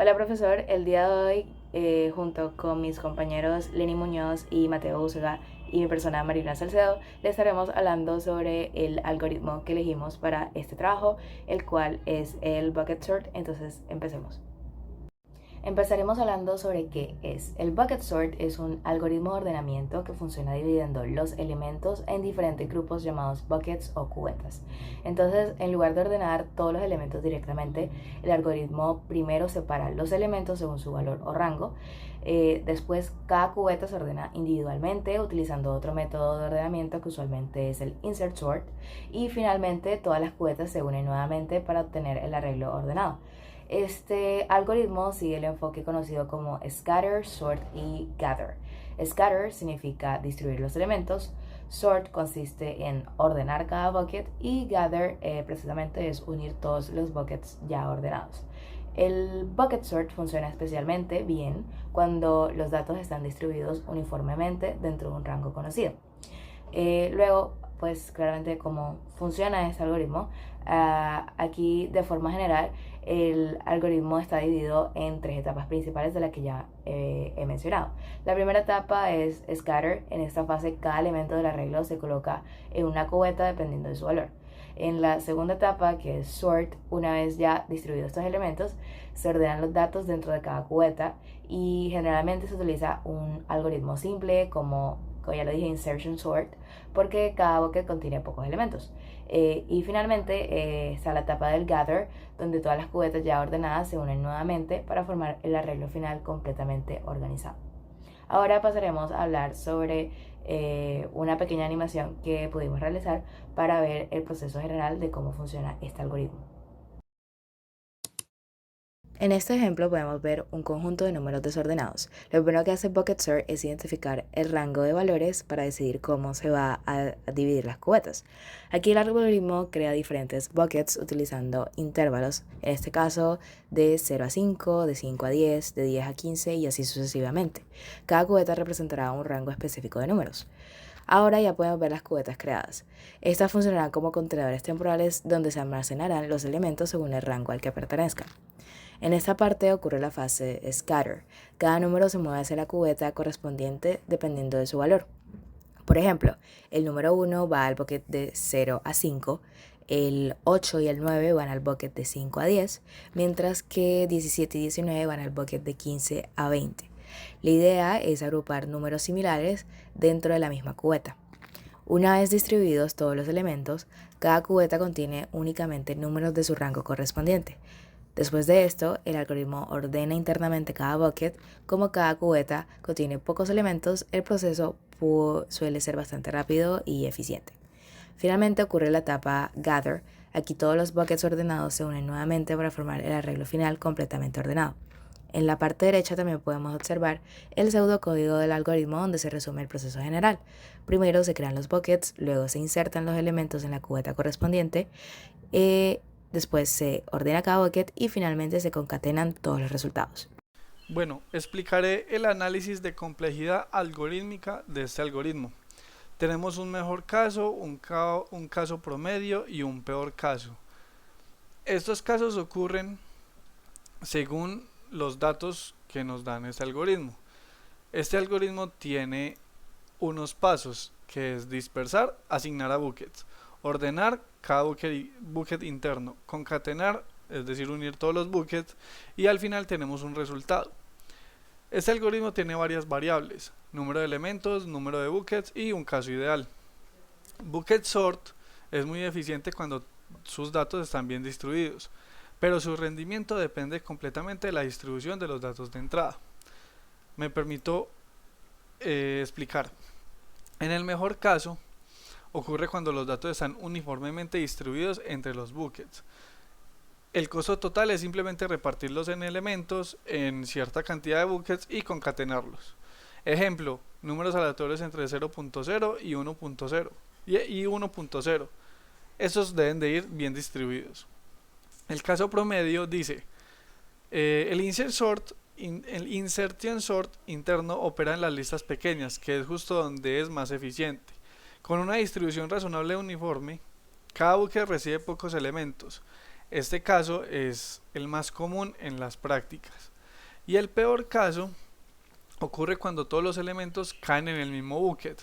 Hola profesor, el día de hoy junto con mis compañeros Lenny Muñoz y Mateo Úsega y mi persona Marina Salcedo le estaremos hablando sobre el algoritmo que elegimos para este trabajo, el cual es el bucket sort. Entonces empecemos. Empezaremos hablando sobre qué es. El bucket sort es un algoritmo de ordenamiento que funciona dividiendo los elementos en diferentes grupos llamados buckets o cubetas. Entonces, en lugar de ordenar todos los elementos directamente, el algoritmo primero separa los elementos según su valor o rango. Después, cada cubeta se ordena individualmente utilizando otro método de ordenamiento que usualmente es el insert sort. Y finalmente, todas las cubetas se unen nuevamente para obtener el arreglo ordenado. Este algoritmo sigue el enfoque conocido como scatter, sort y gather. Scatter significa distribuir los elementos, sort consiste en ordenar cada bucket y gather precisamente es unir todos los buckets ya ordenados. El bucket sort funciona especialmente bien cuando los datos están distribuidos uniformemente dentro de un rango conocido. Luego, pues claramente cómo funciona este algoritmo. Aquí de forma general el algoritmo está dividido en tres etapas principales de las que ya he mencionado. La primera etapa es scatter. En esta fase cada elemento del arreglo se coloca en una cubeta dependiendo de su valor. En la segunda etapa, que es sort, una vez ya distribuidos estos elementos, se ordenan los datos dentro de cada cubeta y generalmente se utiliza un algoritmo simple como ya lo dije, insertion sort, porque cada bucket contiene pocos elementos. Y finalmente está la etapa del gather, donde todas las cubetas ya ordenadas se unen nuevamente para formar el arreglo final completamente organizado. Ahora pasaremos a hablar sobre una pequeña animación que pudimos realizar para ver el proceso general de cómo funciona este algoritmo. En este ejemplo podemos ver un conjunto de números desordenados. Lo primero que hace Bucket Sort es identificar el rango de valores para decidir cómo se va a dividir las cubetas. Aquí el algoritmo crea diferentes buckets utilizando intervalos, en este caso de 0 a 5, de 5 a 10, de 10 a 15 y así sucesivamente. Cada cubeta representará un rango específico de números. Ahora ya podemos ver las cubetas creadas. Estas funcionarán como contenedores temporales donde se almacenarán los elementos según el rango al que pertenezcan. En esta parte ocurre la fase scatter. Cada número se mueve hacia la cubeta correspondiente dependiendo de su valor. Por ejemplo, el número 1 va al bucket de 0 a 5, el 8 y el 9 van al bucket de 5 a 10, mientras que 17 y 19 van al bucket de 15 a 20. La idea es agrupar números similares dentro de la misma cubeta. Una vez distribuidos todos los elementos, cada cubeta contiene únicamente números de su rango correspondiente. Después de esto, el algoritmo ordena internamente cada bucket. Como cada cubeta contiene pocos elementos, el proceso suele ser bastante rápido y eficiente. Finalmente ocurre la etapa gather. Aquí todos los buckets ordenados se unen nuevamente para formar el arreglo final completamente ordenado. En la parte derecha también podemos observar el pseudocódigo del algoritmo donde se resume el proceso general. Primero se crean los buckets, luego se insertan los elementos en la cubeta correspondiente, después se ordena cada bucket y finalmente se concatenan todos los resultados. Bueno, explicaré el análisis de complejidad algorítmica de este algoritmo. Tenemos un mejor caso, un caso promedio y un peor caso. Estos casos ocurren según los datos que nos dan este algoritmo. Este algoritmo tiene unos pasos, que es dispersar, asignar a buckets, ordenar cada bucket interno, concatenar, es decir, unir todos los buckets, y al final tenemos un resultado. Este algoritmo tiene varias variables: número de elementos, número de buckets y un caso ideal. Bucket sort es muy eficiente cuando sus datos están bien distribuidos, pero su rendimiento depende completamente de la distribución de los datos de entrada. Me permito explicar. En el mejor caso, ocurre cuando los datos están uniformemente distribuidos entre los buckets. El costo total es simplemente repartirlos en elementos en cierta cantidad de buckets y concatenarlos. Ejemplo, números aleatorios entre 0.0 y 1.0 y 1.0. Estos deben de ir bien distribuidos. El caso promedio dice, el insertion sort interno opera en las listas pequeñas, que es justo donde es más eficiente. Con una distribución razonable uniforme, cada bucket recibe pocos elementos. Este caso es el más común en las prácticas. Y el peor caso ocurre cuando todos los elementos caen en el mismo bucket.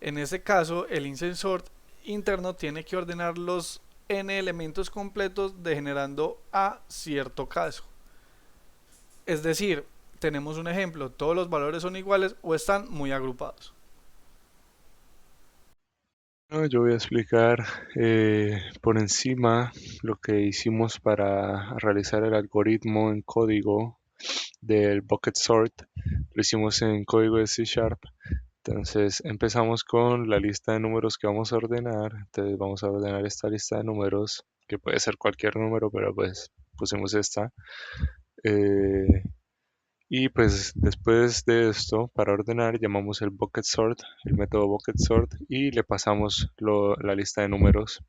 En ese caso, el incensor interno tiene que ordenar los n elementos completos degenerando a cierto caso. Es decir, tenemos un ejemplo, todos los valores son iguales o están muy agrupados. No, yo voy a explicar por encima lo que hicimos para realizar el algoritmo en código del bucket sort. Lo hicimos en código de C Sharp. Entonces empezamos con la lista de números que vamos a ordenar. Entonces vamos a ordenar esta lista de números, que puede ser cualquier número, pero pues pusimos esta. Eh, y pues después de esto, para ordenar, llamamos el bucket sort, el método bucket sort, y le pasamos la lista de números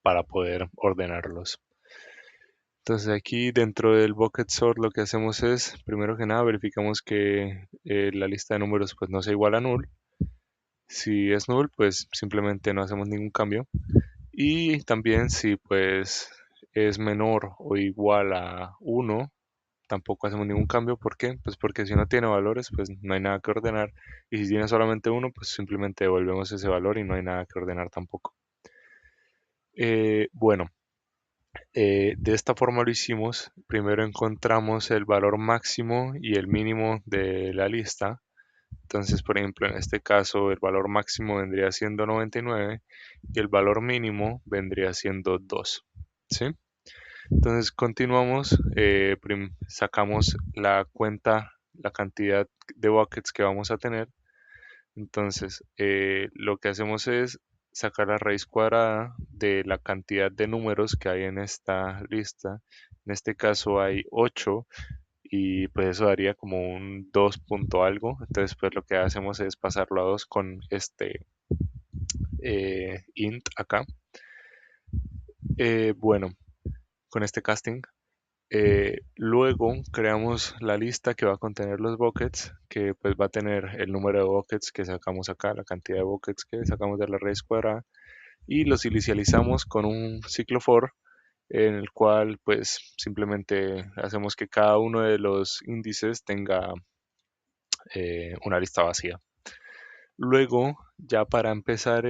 para poder ordenarlos. Entonces aquí dentro del bucket sort lo que hacemos es, primero que nada, verificamos que la lista de números pues no sea igual a null. Si es null, pues simplemente no hacemos ningún cambio. Y también si pues es menor o igual a 1, tampoco hacemos ningún cambio. ¿Por qué? Pues porque si no tiene valores, pues no hay nada que ordenar. Y si tiene solamente uno, pues simplemente devolvemos ese valor y no hay nada que ordenar tampoco. Bueno, de esta forma lo hicimos. Primero encontramos el valor máximo y el mínimo de la lista. Entonces, por ejemplo, en este caso, el valor máximo vendría siendo 99 y el valor mínimo vendría siendo 2. ¿Sí? Entonces, continuamos, sacamos la cuenta, la cantidad de buckets que vamos a tener. Entonces, lo que hacemos es sacar la raíz cuadrada de la cantidad de números que hay en esta lista. En este caso hay 8 y pues eso daría como un 2 punto algo. Entonces, pues lo que hacemos es pasarlo a 2 con este int acá. Bueno, con este casting. Luego creamos la lista que va a contener los buckets, que pues va a tener el número de buckets que sacamos acá, la cantidad de buckets que sacamos de la raíz cuadrada, y los inicializamos con un ciclo for en el cual pues simplemente hacemos que cada uno de los índices tenga una lista vacía. Luego, ya para empezar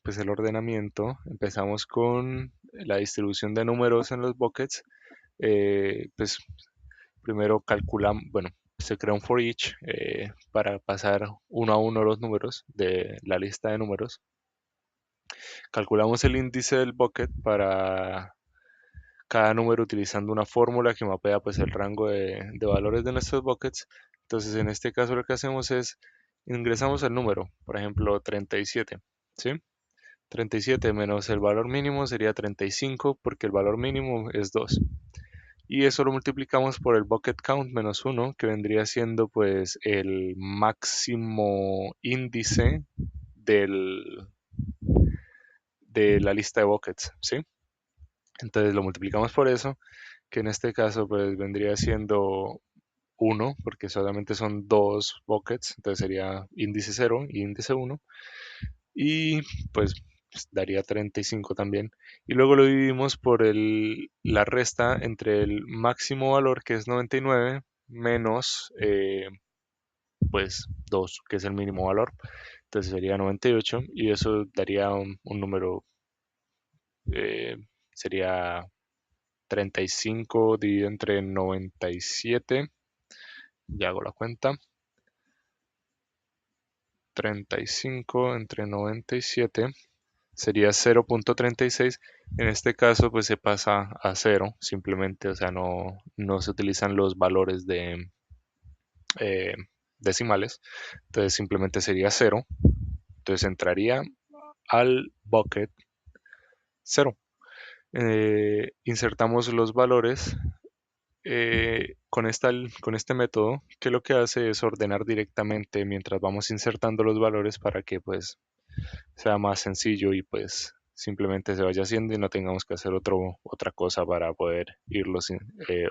pues el ordenamiento, empezamos con la distribución de números en los buckets. Pues primero calculamos, bueno, se crea un for each para pasar uno a uno los números de la lista de números. Calculamos el índice del bucket para cada número utilizando una fórmula que mapea pues el rango de valores de nuestros buckets. Entonces en este caso lo que hacemos es ingresamos el número, por ejemplo 37, ¿sí? 37 menos el valor mínimo sería 35 porque el valor mínimo es 2. Y eso lo multiplicamos por el bucket count menos 1, que vendría siendo pues el máximo índice del, de la lista de buckets, ¿sí? Entonces lo multiplicamos por eso, que en este caso pues vendría siendo 1, porque solamente son dos buckets, entonces sería índice 0 y índice 1, y pues daría 35 también. Y luego lo dividimos por la resta entre el máximo valor, que es 99, menos pues 2, que es el mínimo valor. Entonces sería 98 y eso daría un número, eh, sería 35 dividido entre 97. Ya hago la cuenta. 35 entre 97 sería 0.36. En este caso pues se pasa a 0 simplemente, o sea, no se utilizan los valores de eh, decimales, entonces simplemente sería 0. Entonces entraría al bucket 0. Insertamos los valores con este método, que lo que hace es ordenar directamente mientras vamos insertando los valores para que pues sea más sencillo y pues simplemente se vaya haciendo y no tengamos que hacer otra cosa para poder irlos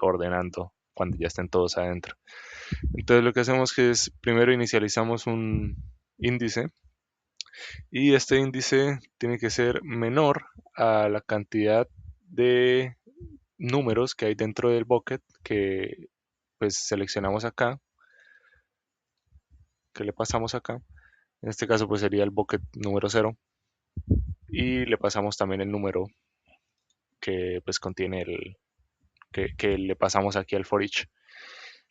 ordenando cuando ya estén todos adentro. Entonces lo que hacemos es primero inicializamos un índice y este índice tiene que ser menor a la cantidad de números que hay dentro del bucket que pues seleccionamos acá, que le pasamos acá. En este caso pues sería el bucket número 0 y le pasamos también el número que pues contiene que le pasamos aquí al for each.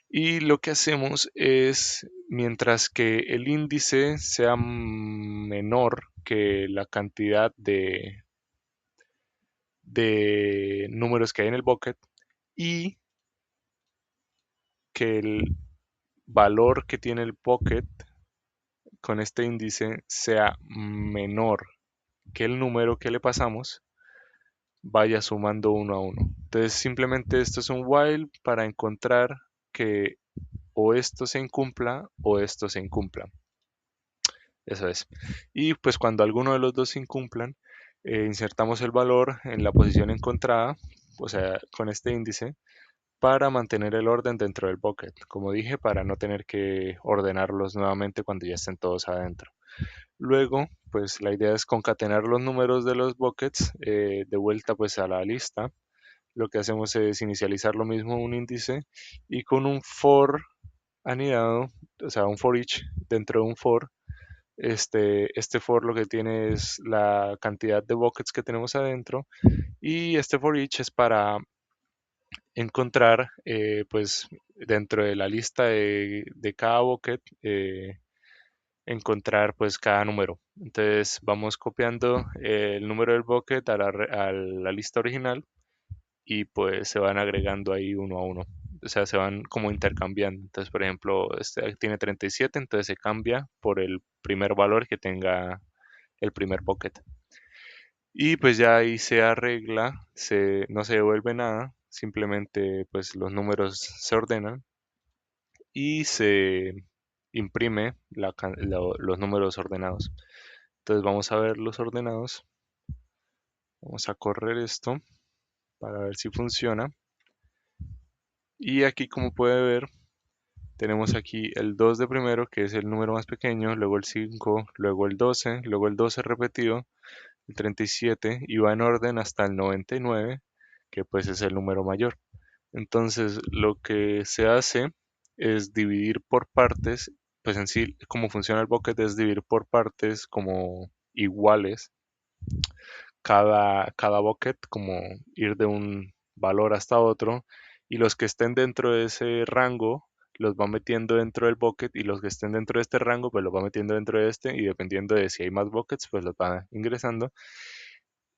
Y lo que hacemos es, mientras que el índice sea menor que la cantidad de números que hay en el bucket y que el valor que tiene el bucket con este índice sea menor que el número que le pasamos, vaya sumando uno a uno. Entonces simplemente esto es un while para encontrar que o esto se incumpla o esto se incumpla. Eso es. Y pues cuando alguno de los dos se incumplan, insertamos el valor en la posición encontrada, o sea, con este índice, para mantener el orden dentro del bucket. Como dije, para no tener que ordenarlos nuevamente cuando ya estén todos adentro. Luego, pues la idea es concatenar los números de los buckets de vuelta pues a la lista. Lo que hacemos es inicializar lo mismo un índice y con un for anidado, o sea, un for each dentro de un for. Este for lo que tiene es la cantidad de buckets que tenemos adentro y este for each es para encontrar pues dentro de la lista de cada bucket encontrar pues cada número. Entonces vamos copiando el número del bucket a la lista original y pues se van agregando ahí uno a uno. O sea, se van como intercambiando. Entonces, por ejemplo, este tiene 37, entonces se cambia por el primer valor que tenga el primer bucket. Y pues ya ahí se arregla, no se devuelve nada, simplemente pues los números se ordenan y se imprime los números ordenados. Entonces vamos a ver los ordenados. Vamos a correr esto para ver si funciona. Y aquí como puede ver, tenemos aquí el 2 de primero, que es el número más pequeño, luego el 5, luego el 12 repetido, el 37 y va en orden hasta el 99, que pues es el número mayor. Entonces lo que se hace es dividir por partes, pues en sí como funciona el bucket es dividir por partes como iguales cada bucket, como ir de un valor hasta otro, y los que estén dentro de ese rango los va metiendo dentro del bucket y los que estén dentro de este rango pues los va metiendo dentro de este y dependiendo de si hay más buckets pues los va ingresando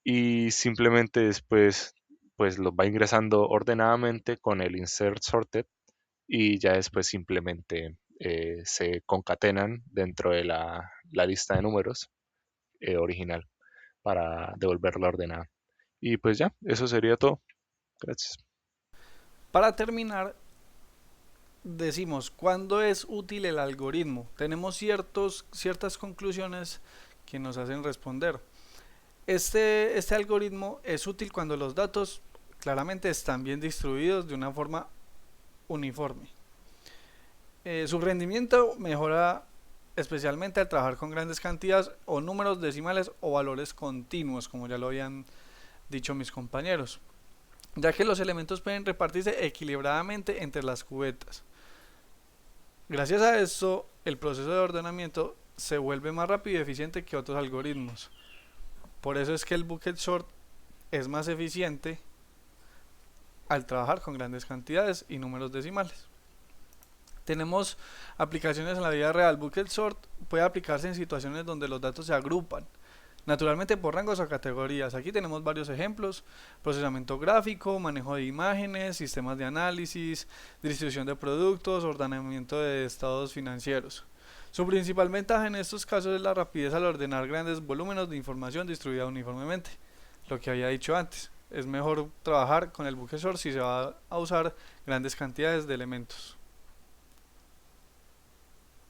y simplemente después pues los va ingresando ordenadamente con el insert sorted y ya después simplemente se concatenan dentro de la lista de números original para devolverla ordenada. Y pues ya, eso sería todo. Gracias. Para terminar, decimos cuándo es útil el algoritmo. Tenemos ciertas conclusiones que nos hacen responder. Este algoritmo es útil cuando los datos claramente están bien distribuidos de una forma uniforme. Su rendimiento mejora especialmente al trabajar con grandes cantidades o números decimales o valores continuos, como ya lo habían dicho mis compañeros, ya que los elementos pueden repartirse equilibradamente entre las cubetas. Gracias a esto, el proceso de ordenamiento se vuelve más rápido y eficiente que otros algoritmos. Por eso es que el bucket sort es más eficiente al trabajar con grandes cantidades y números decimales. Tenemos aplicaciones en la vida real. Bucket sort puede aplicarse en situaciones donde los datos se agrupan, naturalmente por rangos o categorías. Aquí tenemos varios ejemplos: procesamiento gráfico, manejo de imágenes, sistemas de análisis, distribución de productos, ordenamiento de estados financieros. Su principal ventaja en estos casos es la rapidez al ordenar grandes volúmenes de información distribuida uniformemente. Lo que había dicho antes, es mejor trabajar con el bucket sort si se va a usar grandes cantidades de elementos.